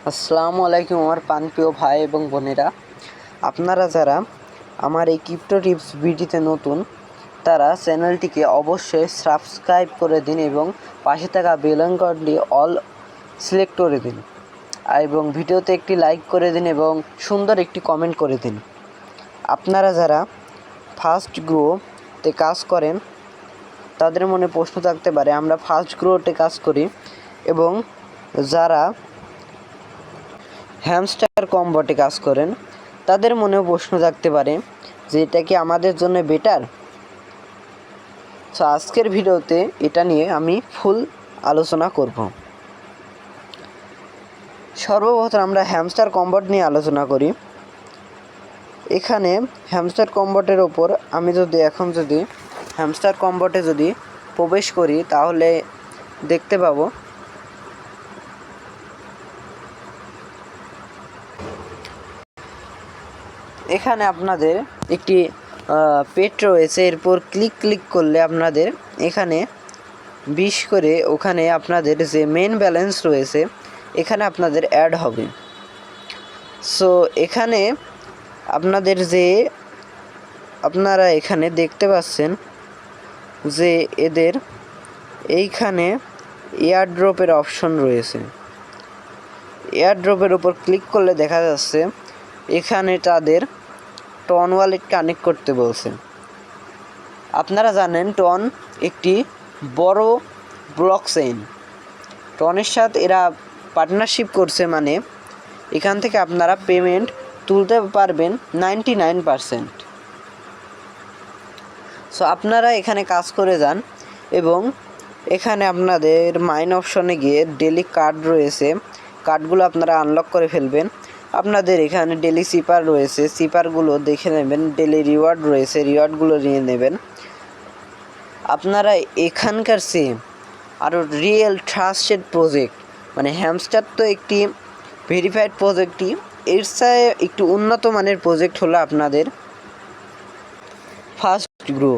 আসসালামু আলাইকুম আমার প্রাণপ্রিয় ভাই এবং বোনেরা। আপনারা যারা আমার এই ক্রিপ্টো টিপস ভিডিওতে নতুন, তারা চ্যানেলটিকে অবশ্যই সাবস্ক্রাইব করে দিন এবং পাশে থাকা বেল আইকনটি অল সিলেক্ট করে দিন এবং ভিডিওতে একটি লাইক করে দিন এবং সুন্দর একটি কমেন্ট করে দিন। আপনারা যারা ফার্স্ট গ্রোতে কাজ করেন তাদের মনে প্রশ্ন থাকতে পারে আমরা ফার্স্ট গ্রোতে কাজ করি, এবং যারা হ্যামস্টার কম্বোতে কাজ করেন তাদের মনেও প্রশ্ন থাকতে পারে যে এটা কি আমাদের জন্য বেটার। সো আজকের ভিডিওতে এটা নিয়ে আমি ফুল আলোচনা করব। সর্বপ্রথম আমরা হ্যামস্টার কম্বোট নিয়ে আলোচনা করি। এখানে হ্যামস্টার কম্বোটের ওপর আমি যদি হ্যামস্টার কম্বোটে যদি প্রবেশ করি তাহলে দেখতে পাবো এখানে আপনাদের একটি পেট রয়েছে। এরপর ক্লিক করলে আপনাদের এখানে 20 করে ওখানে আপনাদের যে মেন ব্যালেন্স রয়েছে এখানে আপনাদের অ্যাড হবে। সো এখানে আপনাদের আপনারা এখানে দেখতে পাচ্ছেন যে এদের এইখানে এয়ারড্রপের অপশন রয়েছে। এয়ারড্রপের উপর ক্লিক করলে দেখা যাচ্ছে এখানে তাদের টন ওয়ালেট কানেক্ট করতে বলছে। আপনারা জানেন টন একটি বড় ব্লকচেইন। টনের সাথে এরা পার্টনারশিপ করছে, মানে এখান থেকে আপনারা পেমেন্ট তুলতে পারবেন 99%। সো আপনারা এখানে কাজ করে যান এবং এখানে আপনাদের মাইন অপশনে গিয়ে ডেলি কার্ড রয়েছে, কার্ডগুলো আপনারা আনলক করে ফেলবেন। আপনাদের এখানে ডেলি সিপার রয়েছে, সিপারগুলো দেখে নেবেন। ডেলি রিওয়ার্ড রয়েছে, রিওয়ার্ডগুলো নিয়ে নেবেন। আপনারা এখানকার আরও রিয়েল ট্রাস্টেড প্রজেক্ট, মানে হ্যামস্টার তো একটি ভেরিফাইড প্রজেক্টই, এর চেয়ে একটু উন্নত মানের প্রজেক্ট হলো আপনাদের ফার্স্ট গ্রো।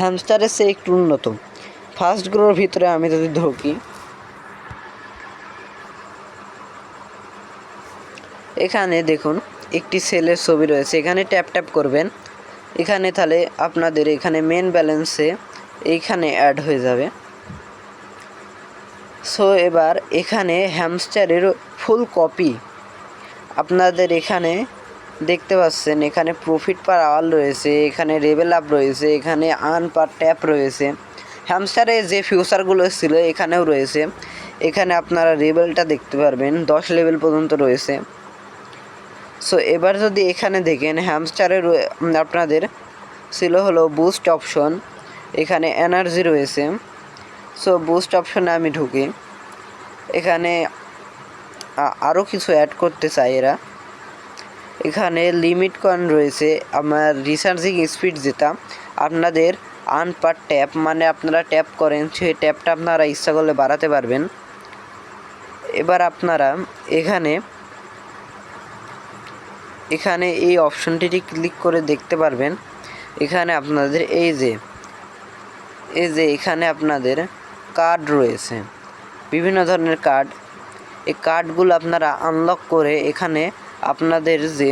হ্যামস্টারের চেয়ে একটু উন্নত। ফার্স্ট গ্রোর ভিতরে আমি যদি ঢুকি, এখানে দেখুন একটি সেলের ছবি রয়েছে, এখানে ট্যাপ করবেন। এখানে তাহলে আপনাদের এখানে মেন ব্যালেন্সে এইখানে অ্যাড হয়ে যাবে। সো এবার এখানে হ্যামস্টারের ফুল কপি আপনাদের এখানে দেখতে পাচ্ছেন। এখানে প্রফিট পার আওয়ার রয়েছে, এখানে লেভেল আপ রয়েছে, এখানে আর্ন পার ট্যাপ রয়েছে। হ্যামস্টারে যে ফিউচারগুলো ছিল এখানেও রয়েছে। এখানে আপনারা লেভেলটা দেখতে পারবেন, 10 লেভেল পর্যন্ত রয়েছে। সো এবার যদি এখানে দেখেন হ্যামস্টারের আপনাদের ছিল হলো বুস্ট অপশন, এখানে এনার্জি রয়েছে। সো বুস্ট অপশনে আমি ঢুকি, এখানে আরও কিছু অ্যাড করতে চাই এরা। এখানে লিমিট কয়েন রয়েছে, আমার রিসার্চিং স্পিড যেটা আপনাদের আর্ন পার ট্যাপ, মানে আপনারা ট্যাপ করেন সেই ট্যাপটা আপনারা ইচ্ছা করলে বাড়াতে পারবেন। এবার আপনারা এখানে এই অপশনটি ক্লিক করে দেখতে পারবেন। এখানে আপনাদের এই যে এখানে আপনাদের কার্ড রয়েছে, বিভিন্ন ধরনের কার্ড। এই কার্ডগুলো আপনারা আনলক করে এখানে আপনাদের যে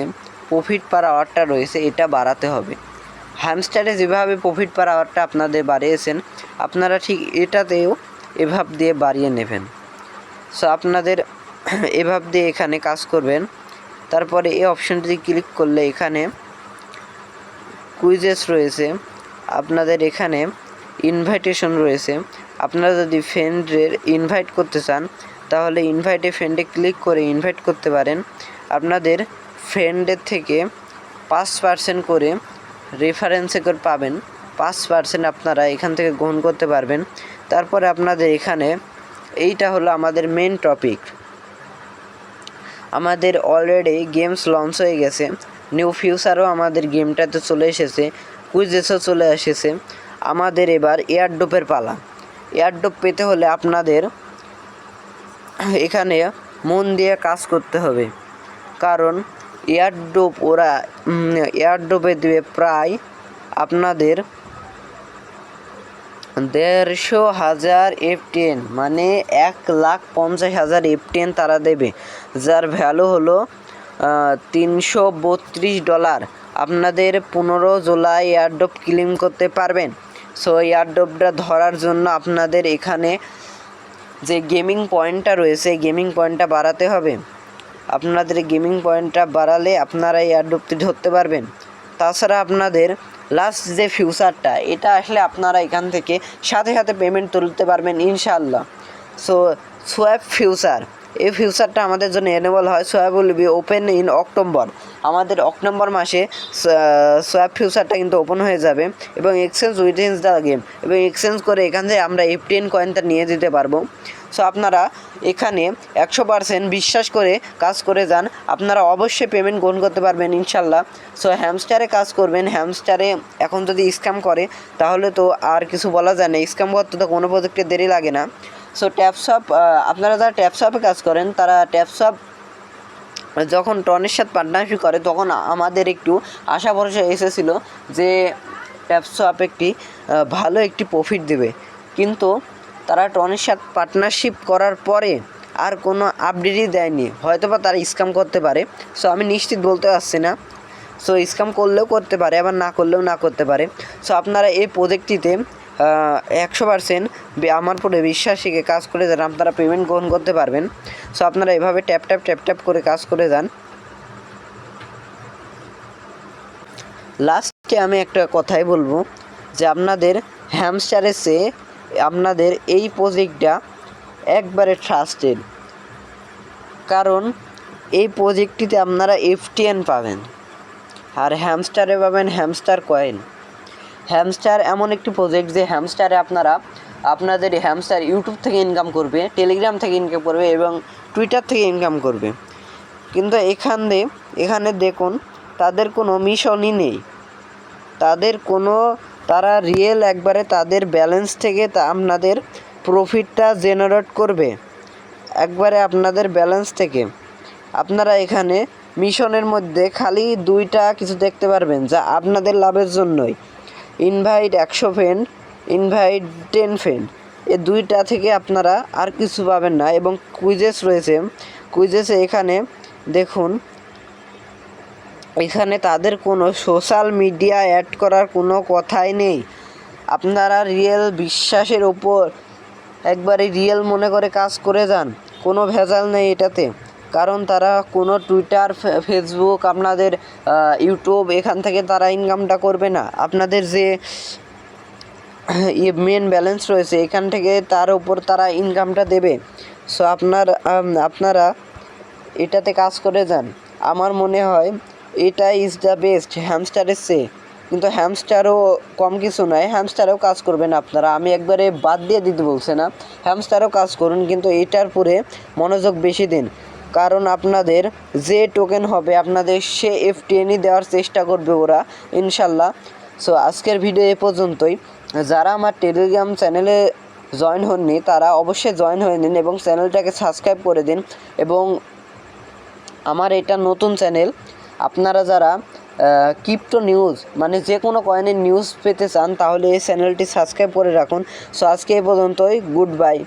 প্রফিট পার আওয়ারটা রয়েছে এটা বাড়াতে হবে। হ্যামস্টারে যেভাবে প্রফিট পার আওয়ারটা আপনাদের বাড়িয়েছেন আপনারা ঠিক এটাতেও এভাব দিয়ে বাড়িয়ে নেবেন। সো আপনাদের এভাব দিয়ে এখানে কাজ করবেন। তারপরে এই অপশনটি ক্লিক করলে এখানে কুইজেস রয়েছে, আপনাদের এখানে ইনভাইটেশন রয়েছে। আপনারা যদি ফ্রেন্ডের ইনভাইট করতে চান তাহলে ফ্রেন্ডে ক্লিক করে ইনভাইট করতে পারেন। আপনাদের ফ্রেন্ডের থেকে 5% করে রেফারেন্সে করে পাবেন, 5% আপনারা এখান থেকে গ্রহণ করতে পারবেন। তারপরে আপনাদের এখানে এইটা হলো আমাদের মেন টপিক। আমাদের অলরেডি গেমস লঞ্চ হয়ে গেছে, নিউ ফিউচারও আমাদের গেমটাতে চলে এসেছে, কুইজেসও চলে এসেছে। আমাদের এবার এয়ারড্রপের পালা। এয়ারড্রপ পেতে হলে আপনাদের এখানে মন দিয়ে কাজ করতে হবে, কারণ এয়ারড্রপে দেবে প্রায় আপনাদের 150,000 F10 মানে 1,50,000 F10 তারা দেবে, যার ভ্যালু হলো $332। আপনাদের 15 জুলাই এয়ারড্রপ ক্লেম করতে পারবেন। সো এয়ারড্রপটা ধরার জন্য আপনাদের এখানে যে গেমিং পয়েন্টটা রয়েছে গেমিং পয়েন্টটা বাড়াতে হবে। আপনাদের গেমিং পয়েন্টটা বাড়ালে আপনারা এয়ারড্রপটি ধরতে পারবেন। তাছাড়া আপনাদের লাস্ট যে ফিউচারটা এটা আসলে আপনারা এখান থেকে সাথে সাথে পেমেন্ট তুলতে পারবেন ইনশাআল্লাহ। সো সোয়াপ ফিউচার, এই ফিউচারটা আমাদের জন্য এনেবল হয়। Swap will be open in October. আমাদের অক্টোবর মাসে সোয়াপ ফিউচারটা কিন্তু ওপেন হয়ে যাবে এবং এক্সচেঞ্জ উইদিন দ্য গেম, এবং এক্সচেঞ্জ করে এখান থেকে আমরা F10 কয়েনটা নিয়ে যেতে পারবো। সো আপনারা এখানে 100% বিশ্বাস করে কাজ করে যান, আপনারা অবশ্যই পেমেন্ট গ্রহণ করতে পারবেন ইনশাল্লাহ। সো হ্যামস্টারে কাজ করবেন। হ্যামস্টারে এখন যদি স্ক্যাম করে তাহলে তো আর কিছু বলা যায় না, স্ক্যাম করতে তো কোনো প্রজেক্টে দেরি লাগে না। সো ট্যাপশপ, আপনারা যারা ট্যাপশপে কাজ করেন তারা ট্যাপশপ যখন টনের সাথে পার্টনারশিপ করে তখন আমাদের একটু আশা ভরসা এসেছিলো যে ট্যাপশপ একটি ভালো একটি প্রফিট দেবে, কিন্তু তারা টনের সাথে পার্টনারশিপ করার পরে আর কোনো আপডেটই দেয়নি। হয়তো বা তারা স্ক্যাম করতে পারে, সো আমি নিশ্চিত বলতে পারছি না। সো স্ক্যাম করলেও করতে পারে, আবার না করলেও না করতে পারে। সো আপনারা এই প্রজেক্টটিতে 100% আমার পরে বিশ্বাস রেখে কাজ করে যান, আপনারা পেমেন্ট গ্রহণ করতে পারবেন। সো আপনারা এভাবে ট্যাপ ট্যাপ করে কাজ করে যান। লাস্টে আমি একটা কথাই বলবো যে আপনাদের হ্যামস্টারের চেয়ে আপনাদের এই প্রজেক্টটা একবারে ট্রাস্টেড, কারণ এই প্রজেক্টটিতে আপনারা F10 পাবেন আর হ্যামস্টারে পাবেন হ্যামস্টার কয়েন। হ্যামস্টার এমন একটি প্রজেক্ট যে হ্যামস্টারে আপনাদের হ্যামস্টার ইউটিউব থেকে ইনকাম করবে, টেলিগ্রাম থেকে ইনকাম করবে এবং টুইটার থেকে ইনকাম করবে, কিন্তু এখানে দেখুন তাদের কোনো মিশনই নেই। তারা রিয়েল একবারে তাদের ব্যালেন্স থেকে আপনাদের প্রফিটটা জেনারেট করবে একবারে আপনাদের ব্যালেন্স থেকে। আপনারা এখানে মিশনের মধ্যে খালি 2টা কিছু দেখতে পারবেন যা আপনাদের লাভের জন্যই, ইনভাইট 100 ফ্রেন্ড, ইনভাইট 10 ফ্রেন্ড, এই 2টা থেকে আপনারা আর কিছু পাবেন না। এবং কুইজেস রয়েছে, কুইজেসে এখানে দেখুন এখানে তাদের কোনো সোশ্যাল মিডিয়া অ্যাড করার কোনো কথাই নেই। আপনারা রিয়েল বিশ্বাসের ওপর একবারে রিয়েল মনে করে কাজ করে যান, কোনো ভেজাল নেই এটাতে। কারণ তারা কোনো টুইটার, ফেসবুক, আপনাদের ইউটিউব এখান থেকে তারা ইনকামটা করবে না। আপনাদের যে মেন ব্যালেন্স রয়েছে এখান থেকে তার উপর তারা ইনকামটা দেবে। সো আপনারা এটাতে কাজ করে যান। আমার মনে হয় এটা ইজ দ্য বেস্ট হ্যামস্টারের চেয়ে, কিন্তু হ্যামস্টারও কম কিছু নয়, হ্যামস্টারেও কাজ করবেন আপনারা। আমি একবারে বাদ দিয়ে দিতে বলছি না, হ্যামস্টারও কাজ করুন, কিন্তু এটার পরে মনোযোগ বেশি দিন, কারণ আপনাদের যে টোকেন হবে আপনাদের সে F10ই দেওয়ার চেষ্টা করবে ওরা ইনশাল্লাহ। সো আজকের ভিডিও এ পর্যন্তই। যারা আমার টেলিগ্রাম চ্যানেলে জয়েন হননি তারা অবশ্যই জয়েন হয়ে নিন এবং চ্যানেলটাকে সাবস্ক্রাইব করে দিন। এবং আমার এটা নতুন চ্যানেল, আপনারা যারা ক্রিপ্টো নিউজ মানে যে কোনো কয়েনের নিউজ পেতে চান তাহলে এই চ্যানেলটি সাবস্ক্রাইব করে রাখুন। সো আজকে এই পর্যন্তই, গুড বাই।